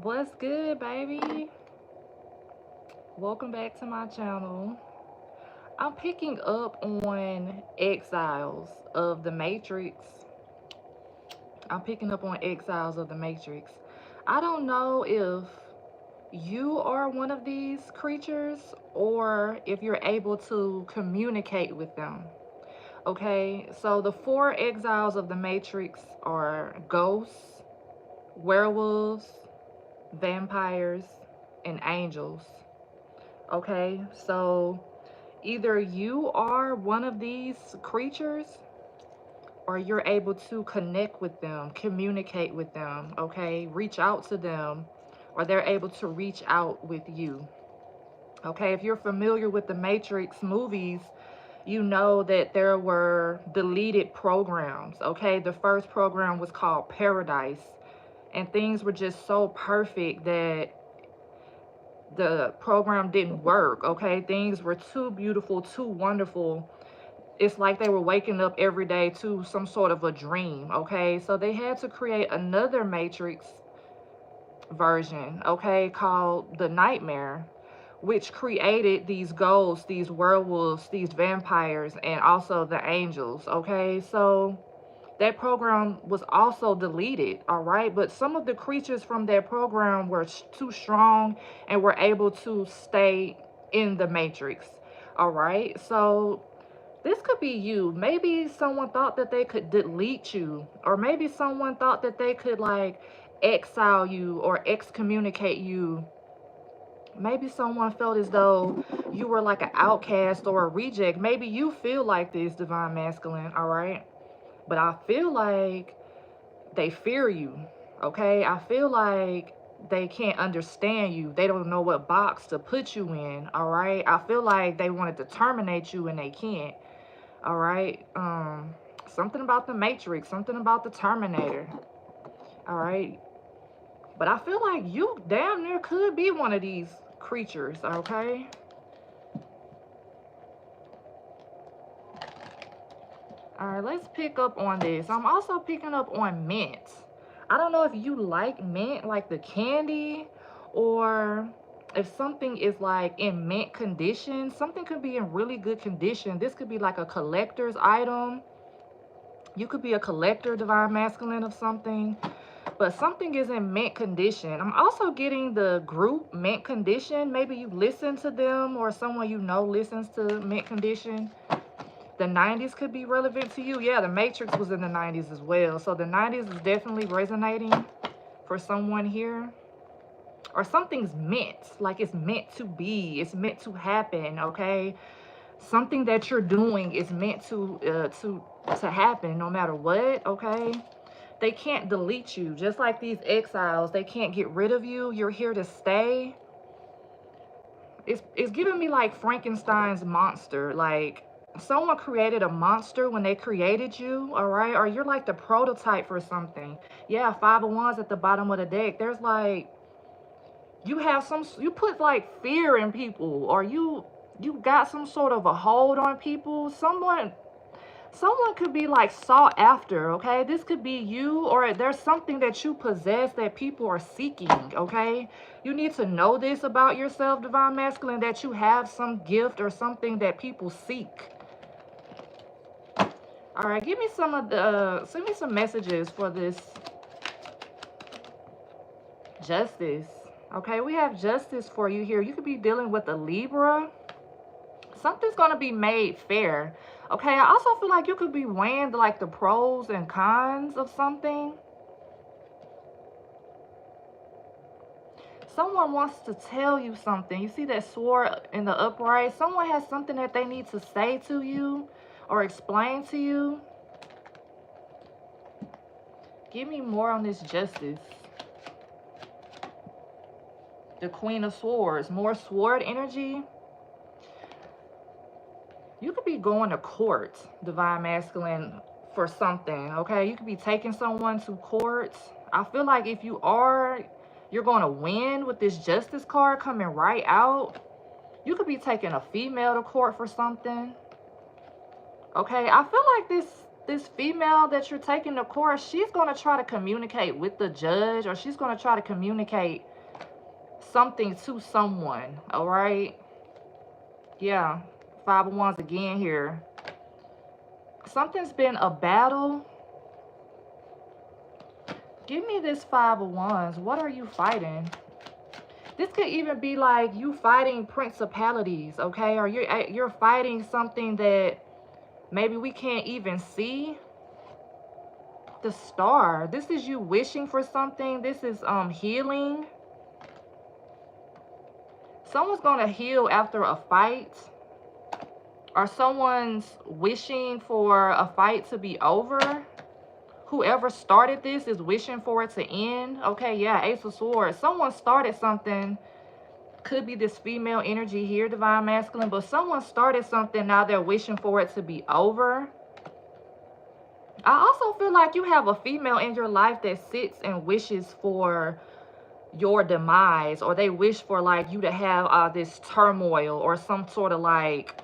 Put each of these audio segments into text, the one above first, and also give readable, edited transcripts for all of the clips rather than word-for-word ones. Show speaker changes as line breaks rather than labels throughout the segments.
What's good, baby? Welcome back to my channel. I'm picking up on Exiles of the Matrix. I'm picking up on Exiles of the Matrix. I don't know if you are one of these creatures or if you're able to communicate with them. Okay, so the four exiles of the Matrix are ghosts, werewolves, vampires, and angels. Okay, so either you are one of these creatures or you're able to connect with them, communicate with them, okay, reach out to them, or they're able to reach out with you. Okay, if you're familiar with the Matrix movies, you know that there were deleted programs. Okay, the first program was called Paradise, and things were just so perfect that the program didn't work. Okay, things were too beautiful, too wonderful. It's like they were waking up every day to some sort of a dream. Okay, so they had to create another Matrix version, okay, called the Nightmare, which created these ghosts, these werewolves, these vampires, and also the angels. Okay, so that program was also deleted. All right, but some of the creatures from that program were too strong and were able to stay in the Matrix. All right, so this could be you. Maybe someone thought that they could delete you, or maybe someone thought that they could like exile you or excommunicate you. Maybe someone felt as though you were like an outcast or a reject. Maybe you feel like this, divine masculine. All right, but I feel like they fear you. Okay, I feel like they can't understand you. They don't know what box to put you in. All right, I feel like they wanted to terminate you and they can't. All right, something about the Matrix, something about the Terminator. All right, but I feel like you damn near could be one of these creatures. Okay, all right, let's pick up on this. I'm also picking up on mint. I don't know if you like mint, like the candy, or if something is like in mint condition. Something could be in really good condition. This could be like a collector's item. You could be a collector, divine masculine, of something, but something is in mint condition. I'm also getting the group mint condition. Maybe you listen to them or someone you know listens to mint condition. The 90s could be relevant to you. Yeah, the Matrix was in the 90s as well. So the 90s is definitely resonating for someone here. Or something's meant, like it's meant to be, it's meant to happen, okay? Something that you're doing is meant to happen no matter what, okay? They can't delete you. Just like these exiles, they can't get rid of you. You're here to stay. It's giving me like Frankenstein's monster. Like someone created a monster when they created you, all right? Or you're like the prototype for something. Yeah, 5 of Wands at the bottom of the deck. There's like you put like fear in people, or you got some sort of a hold on people. Someone could be like sought after, okay? This could be you, or there's something that you possess that people are seeking, okay? You need to know this about yourself, divine masculine, that you have some gift or something that people seek. All right, give me some of the send me some messages for this justice. Okay, we have justice for you here. You could be dealing with a Libra. Something's going to be made fair. Okay, I also feel like you could be weighing like the pros and cons of something. Someone wants to tell you something. You see that sword in the upright? Someone has something that they need to say to you or explain to you. Give me more on this justice. The Queen of Swords, more sword energy. You could be going to court, divine masculine, for something, okay? You could be taking someone to court. I feel like if you are, you're going to win with this justice card coming right out. You could be taking a female to court for something, okay? I feel like this female that you're taking to court, she's going to try to communicate with the judge, or she's going to try to communicate something to someone, all right? Yeah, Five of Wands again here. Something's been a battle. Give me this Five of Wands. What are you fighting? This could even be like you fighting principalities, okay? Or you're fighting something that maybe we can't even see. The Star. This is you wishing for something. This is healing. Someone's gonna heal after a fight. Or someone's wishing for a fight to be over. Whoever started this is wishing for it to end. Okay, yeah, Ace of Swords. Someone started something. Could be this female energy here, Divine Masculine. But someone started something, now they're wishing for it to be over. I also feel like you have a female in your life that sits and wishes for your demise. Or they wish for like you to have this turmoil or some sort of like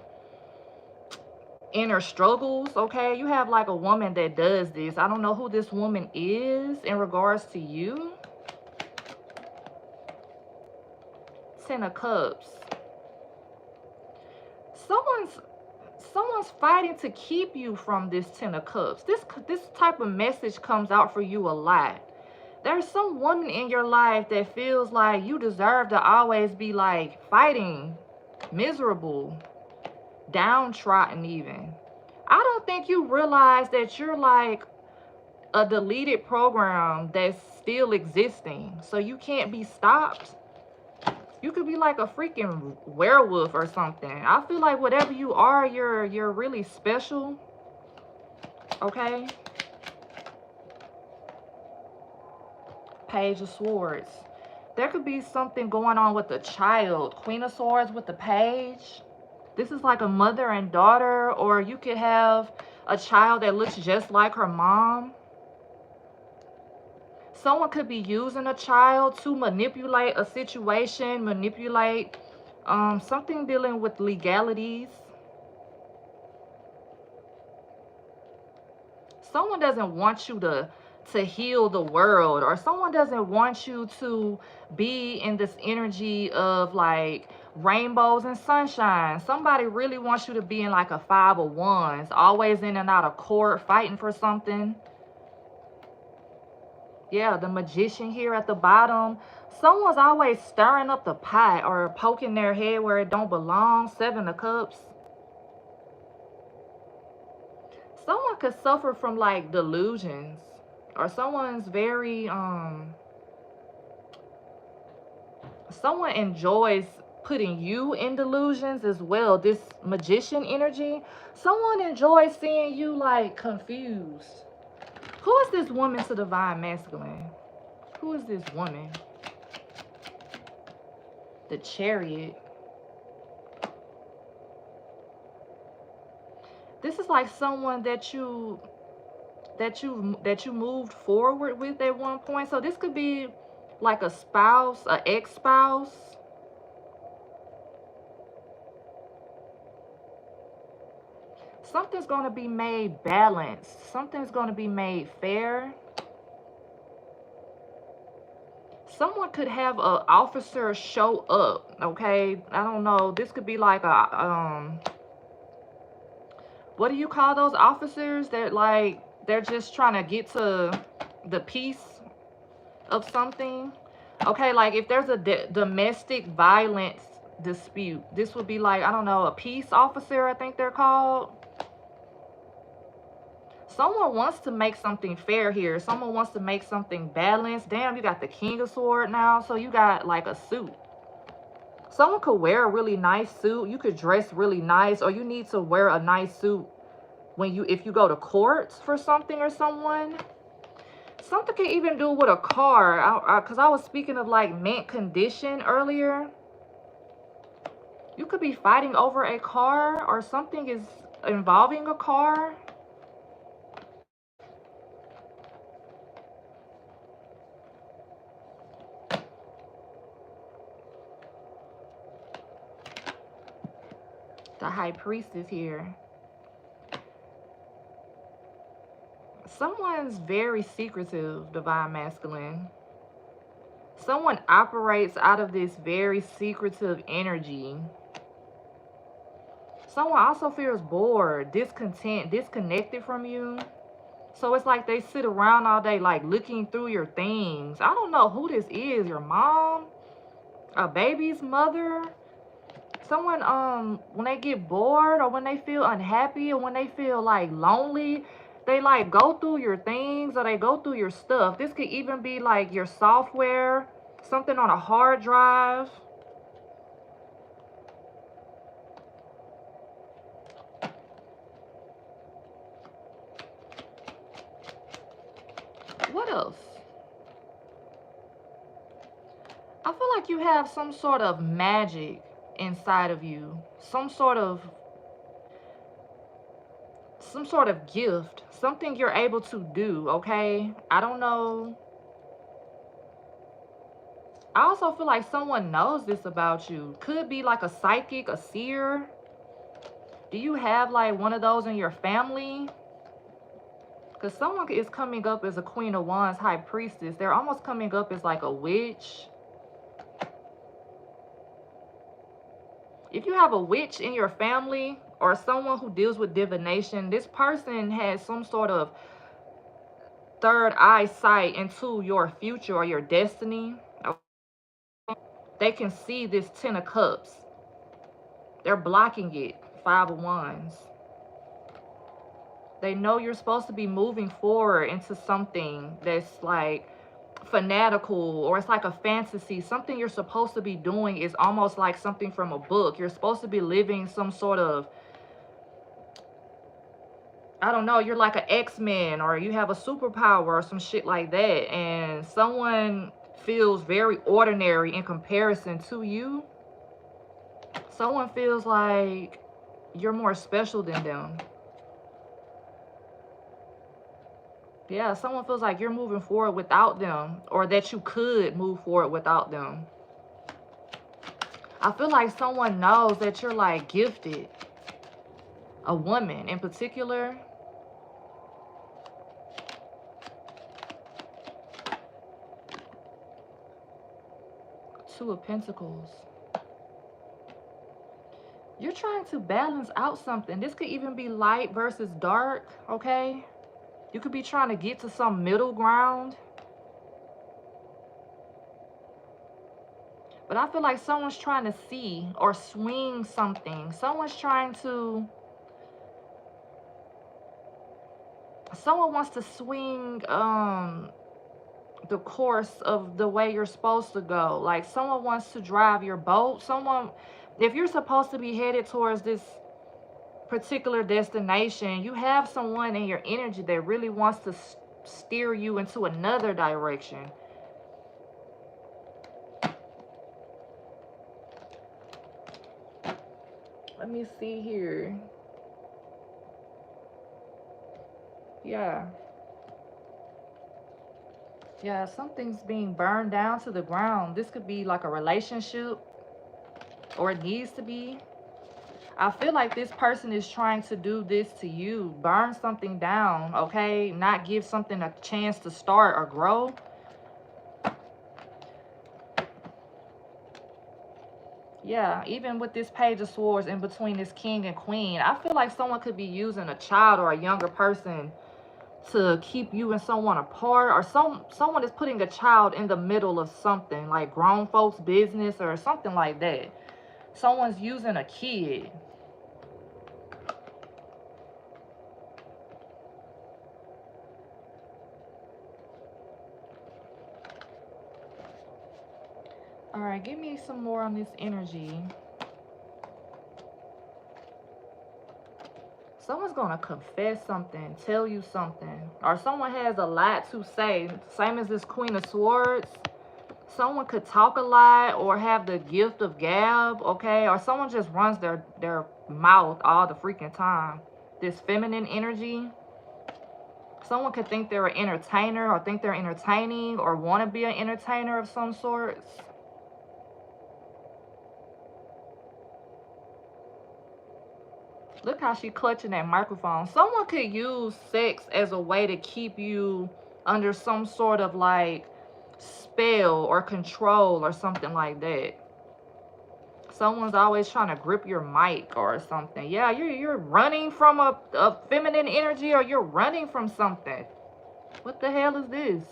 inner struggles. Okay, you have like a woman that does this. I don't know who this woman is in regards to you. Ten of Cups. Someone's fighting to keep you from this Ten of Cups. This type of message comes out for you a lot. There's some woman in your life that feels like you deserve to always be like fighting, miserable, downtrodden even. I don't think you realize that you're like a deleted program that's still existing. So you can't be stopped. You could be like a freaking werewolf or something. I feel like whatever you are, you're really special. Okay? Page of Swords. There could be something going on with the child. Queen of Swords with the page. This is like a mother and daughter, or you could have a child that looks just like her mom. Someone could be using a child to manipulate a situation, manipulate something dealing with legalities. Someone doesn't want you to heal the world, or someone doesn't want you to be in this energy of like rainbows and sunshine. Somebody really wants you to be in like a Five of Wands, always in and out of court, fighting for something. Yeah, the Magician here at the bottom. Someone's always stirring up the pot or poking their head where it don't belong. Seven of Cups. Someone could suffer from like delusions, or someone's very someone enjoys putting you in delusions as well. This Magician energy, someone enjoys seeing you like confused. Who is this woman to Divine Masculine? Who is this woman? The Chariot. This is like someone that you moved forward with at one point. So this could be like a spouse, an ex-spouse. Something's going to be made balanced. Something's going to be made fair. Someone could have an officer show up, okay? I don't know. This could be like a what do you call those officers that like they're just trying to get to the peace of something? Okay, like if there's a domestic violence dispute, this would be like, I don't know, a peace officer, I think they're called. Someone wants to make something fair here. Someone wants to make something balanced. Damn, you got the King of Swords now, so you got like a suit. Someone could wear a really nice suit. You could dress really nice, or you need to wear a nice suit when if you go to court for something or someone. Something can even do with a car, because I was speaking of like mint condition earlier. You could be fighting over a car, or something is involving a car. The High Priestess here. Someone's very secretive, Divine Masculine. Someone operates out of this very secretive energy. Someone also feels bored, discontent, disconnected from you. So it's like they sit around all day, like looking through your things. I don't know who this is. Your mom, a baby's mother, someone. When they get bored or when they feel unhappy or when they feel like lonely, they like go through your things or they go through your stuff. This could even be like your software, something on a hard drive. What else? I feel like you have some sort of magic inside of you, some sort of gift, something you're able to do, okay? I don't know. I also feel like someone knows this about you. Could be like a psychic, a seer. Do you have like one of those in your family? Because someone is coming up as a Queen of Wands, High Priestess. They're almost coming up as like a witch. If you have a witch in your family or someone who deals with divination, this person has some sort of third eye sight into your future or your destiny. They can see this Ten of Cups. They're blocking it. Five of Wands. They know you're supposed to be moving forward into something that's like fanatical, or it's like a fantasy. Something you're supposed to be doing is almost like something from a book. You're supposed to be living some sort of, I don't know, you're like an X-Men or you have a superpower or some shit like that. And someone feels very ordinary in comparison to you. Someone feels like you're more special than them. Yeah, someone feels like you're moving forward without them, or that you could move forward without them. I feel like someone knows that you're like gifted. A woman in particular. Two of Pentacles. You're trying to balance out something. This could even be light versus dark, okay? You could be trying to get to some middle ground. But I feel like someone's trying to see or swing something. Someone wants to swing the course of the way you're supposed to go. Like someone wants to drive your boat. If you're supposed to be headed towards this particular destination, you have someone in your energy that really wants to steer you into another direction. Let me see here. Yeah. Yeah, something's being burned down to the ground. This could be like a relationship, or it needs to be. I feel like this person is trying to do this to you. Burn something down, okay? Not give something a chance to start or grow. Yeah, even with this Page of Swords in between this King and Queen, I feel like someone could be using a child or a younger person to keep you and someone apart, or someone is putting a child in the middle of something like grown folks business or something like that. Someone's using a kid. All right, give me some more on this energy. Someone's gonna confess something, tell you something, or someone has a lot to say. Same as this Queen of Swords. Someone could talk a lot or have the gift of gab, okay? Or someone just runs their mouth all the freaking time. This feminine energy. Someone could think they're an entertainer or think they're entertaining or want to be an entertainer of some sorts. Look how she clutching that microphone. Someone could use sex as a way to keep you under some sort of like spell or control or something like that. Someone's always trying to grip your mic or something. Yeah, you're running from a feminine energy, or you're running from something. What the hell is this?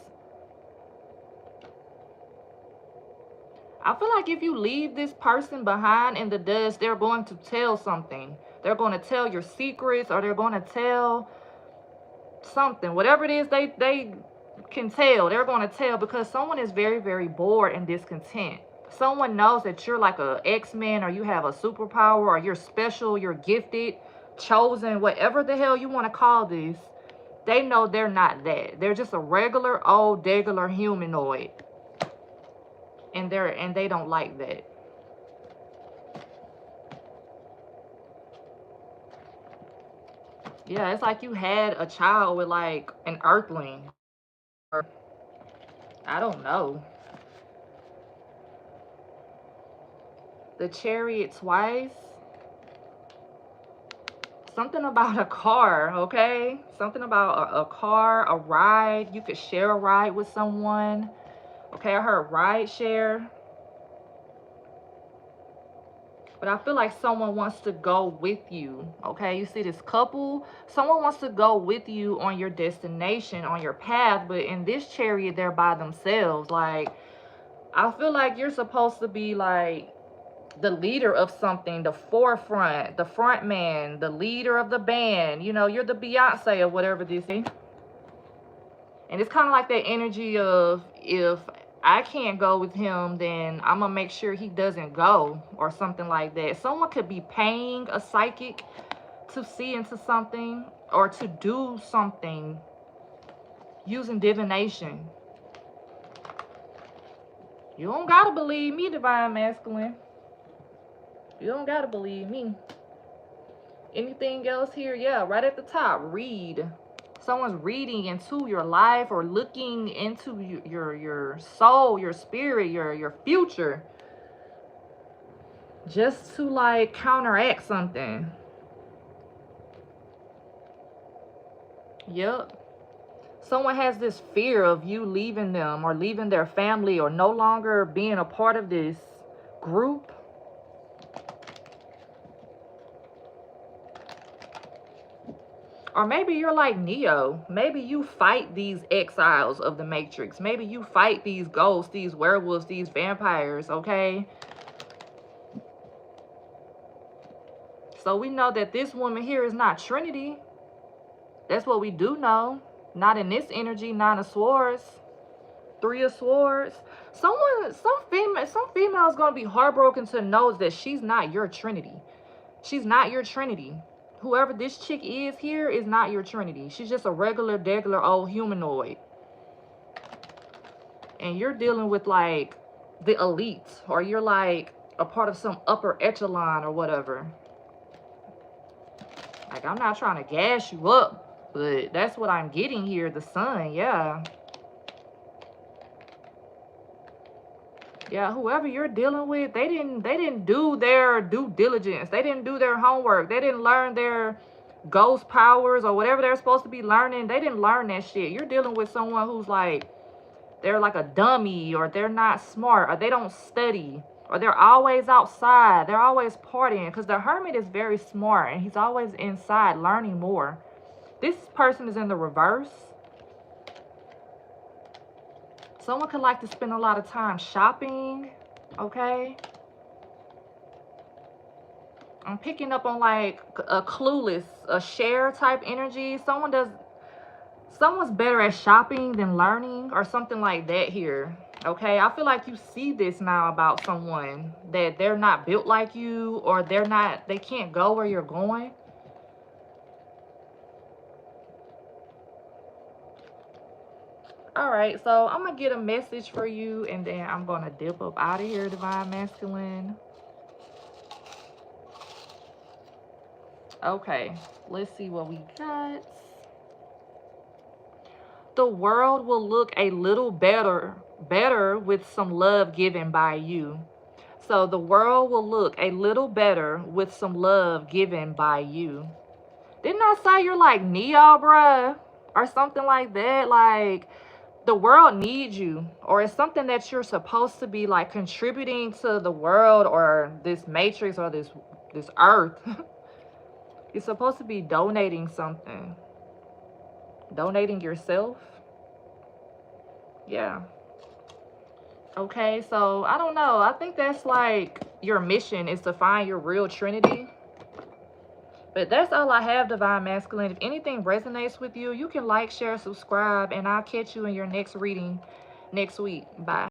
I feel like if you leave this person behind in the dust, they're going to tell something. They're going to tell your secrets, or they're going to tell something. Whatever it is they can tell, they're going to tell, because someone is very, very bored and discontent. Someone knows that you're like a X-Men, or you have a superpower, or you're special, you're gifted, chosen, whatever the hell you want to call this. They know they're not that. They're just a regular old degular humanoid. And they don't like that. Yeah, it's like you had a child with like an earthling. Or I don't know. The Chariot twice. Something about a car, okay? Something about a car, a ride. You could share a ride with someone. Okay, I heard ride share. But I feel like someone wants to go with you, okay? You see this couple, someone wants to go with you on your destination, on your path, but in this chariot, they're by themselves. Like, I feel like you're supposed to be like the leader of something, the forefront, the front man, the leader of the band. You know, you're the Beyonce or whatever this is. And it's kind of like that energy of, if I can't go with him, then I'm going to make sure he doesn't go, or something like that. Someone could be paying a psychic to see into something, or to do something using divination. You don't got to believe me, Divine Masculine. You don't got to believe me. Anything else here? Yeah, right at the top, read. Someone's reading into your life, or looking into your soul, your spirit, your future, just to like counteract something. Yep. Someone has this fear of you leaving them, or leaving their family, or no longer being a part of this group. Or maybe you're like Neo. Maybe you fight these exiles of the Matrix. Maybe you fight these ghosts, these werewolves, these vampires, okay? So we know that this woman here is not Trinity. That's what we do know. Not in this energy. Nine of Swords. Three of Swords. Some female is going to be heartbroken to know that she's not your Trinity. She's not your Trinity. Whoever this chick is here is not your Trinity. She's just a regular, degular old humanoid. And you're dealing with like the elite, or you're like a part of some upper echelon or whatever. Like, I'm not trying to gas you up, but that's what I'm getting here. The sun, yeah. Yeah, whoever you're dealing with, they didn't do their due diligence. They didn't do their homework. They didn't learn their ghost powers, or whatever they're supposed to be learning. They didn't learn that shit. You're dealing with someone who's like, they're like a dummy, or they're not smart, or they don't study, or they're always outside. They're always partying, because the hermit is very smart, and he's always inside learning more. This person is in the reverse. Someone could like to spend a lot of time shopping, okay? I'm picking up on like a clueless, a share type energy. Someone's better at shopping than learning, or something like that here, okay? I feel like you see this now about someone, that they're not built like you, or they can't go where you're going. All right, so I'm gonna get a message for you, and then I'm gonna dip up out of here, Divine Masculine. Okay, let's see what we got. The world will look a little better with some love given by you. So the world will look a little better with some love given by you. Didn't I say you're like Neo, bruh? Or something like that? Like, the world needs you, or it's something that you're supposed to be like contributing to the world or this matrix or this earth. You're supposed to be donating something, donating yourself. Yeah. Okay, so I don't know. I think that's like your mission is to find your real trinity. But that's all I have, Divine Masculine. If anything resonates with you, you can like, share, subscribe, and I'll catch you in your next reading next week. Bye.